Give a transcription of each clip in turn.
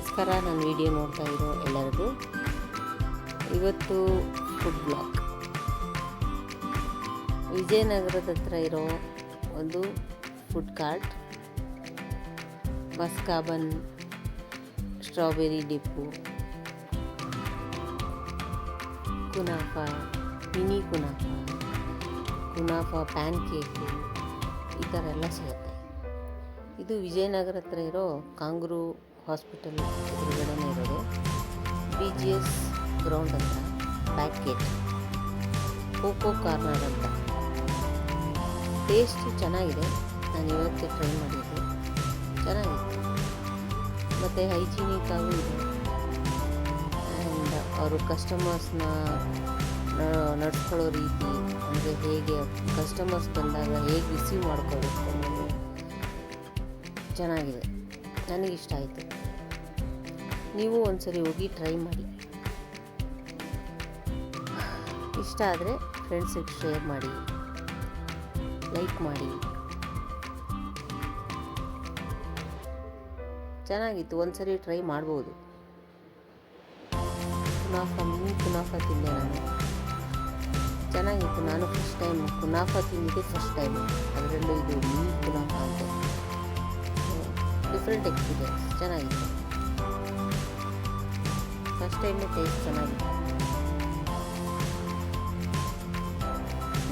ನಮಸ್ಕಾರ. ನನ್ನ ವಿಡಿಯೋ ನೋಡ್ತಾ ಇರೋ ಎಲ್ಲರಿಗೂ ಇವತ್ತು ಫುಡ್ ಬ್ಲಾಗ್. ವಿಜಯನಗರದ ಹತ್ರ ಇರೋ ಒಂದು food cart, maska bun, strawberry dip, kunafa, mini kunafa pancake, ಈ ಥರ ಎಲ್ಲ ಸಿಗುತ್ತೆ. ಇದು ವಿಜಯನಗರ ಹತ್ರ ಇರೋ ಕಾಂಗ್ರೂ ಹಾಸ್ಪಿಟಲ್ ಎದುರುಗಡೆನೇ ಇರೋದು. BGS ಗ್ರೌಂಡ್ ಹತ್ರ ಬ್ಯಾಕ್ ಗೇಟ್, ಕೋಕೋ ಕಾರ್ನರ್ ಅಂತ. ಟೇಸ್ಟು ಚೆನ್ನಾಗಿದೆ. ನಾನು ಇವತ್ತೇ ಟ್ರೈ ಮಾಡಿದ್ದು, ಚೆನ್ನಾಗಿತ್ತು. ಮತ್ತು ಹೈಜೀನಿಕ್ ಆಗೂ ಇದೆ. ಆ್ಯಂಡ್ ಅವರು ಕಸ್ಟಮರ್ಸ್ನ ನಡ್ಸ್ಕೊಳ್ಳೋ ರೀತಿ, ಅಂದರೆ ಹೇಗೆ ಕಸ್ಟಮರ್ಸ್ ಬಂದಾಗ ಹೇಗೆ ರಿಸೀವ್ ಮಾಡ್ಕೋಬೇಕು ಅನ್ನೋದು ಚೆನ್ನಾಗಿದೆ. ನನಗಿಷ್ಟ ಆಯಿತು. ನೀವು ಒಂದ್ಸರಿ ಹೋಗಿ ಟ್ರೈ ಮಾಡಿ. ಇಷ್ಟ ಆದರೆ ಫ್ರೆಂಡ್ಸಿಗೆ ಶೇರ್ ಮಾಡಿ, ಲೈಕ್ ಮಾಡಿ. ಚೆನ್ನಾಗಿತ್ತು, ಒಂದ್ಸರಿ ಟ್ರೈ ಮಾಡ್ಬೋದು. ಮಿನಿ ಕುನಾಫಾ ತಿಂದೆ ನಾನು, ಚೆನ್ನಾಗಿತ್ತು. ನಾನು ಫಸ್ಟ್ ಟೈಮ್ ಕುನಾಫಾ ತಿಂದಿದ್ದೆ, ಫಸ್ಟ್ ಟೈಮು. ಅದರಲ್ಲೂ ಇದು ಮಿನಿ ಕುನಾಫಾ ಅಂತ. ಡಿಫ್ರೆಂಟ್ ಎಕ್ಸ್ಪೀರಿಯನ್ಸ್, ಚೆನ್ನಾಗಿತ್ತು. ಫಸ್ಟ್ ಟೈಮೇ ಟೇಸ್ಟ್ ಚೆನ್ನಾಗಿತ್ತು.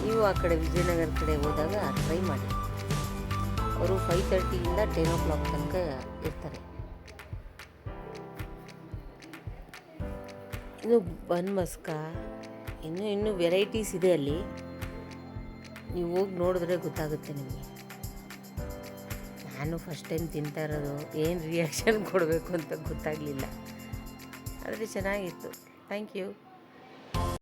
ನೀವು ಆ ಕಡೆ ವಿಜಯನಗರ ಕಡೆ ಹೋದಾಗ ಟ್ರೈ ಮಾಡಿ. ಅವರು 5:30 10 o'clock ತನಕ ಇರ್ತಾರೆ. ಇನ್ನು ಬನ್ ಮಸ್ಕಾ, ಇನ್ನೂ ವೆರೈಟೀಸ್ ಇದೆ ಅಲ್ಲಿ. ನೀವು ಹೋಗಿ ನೋಡಿದ್ರೆ ಗೊತ್ತಾಗುತ್ತೆ ನಿಮಗೆ. ನಾನು ಫಸ್ಟ್ ಟೈಮ್ ತಿಂತಾ ಇರೋದು, ಏನು ರಿಯಾಕ್ಷನ್ ಕೊಡಬೇಕು ಅಂತ ಗೊತ್ತಾಗಲಿಲ್ಲ. ಆದರೆ ಚೆನ್ನಾಗಿತ್ತು. Thank you.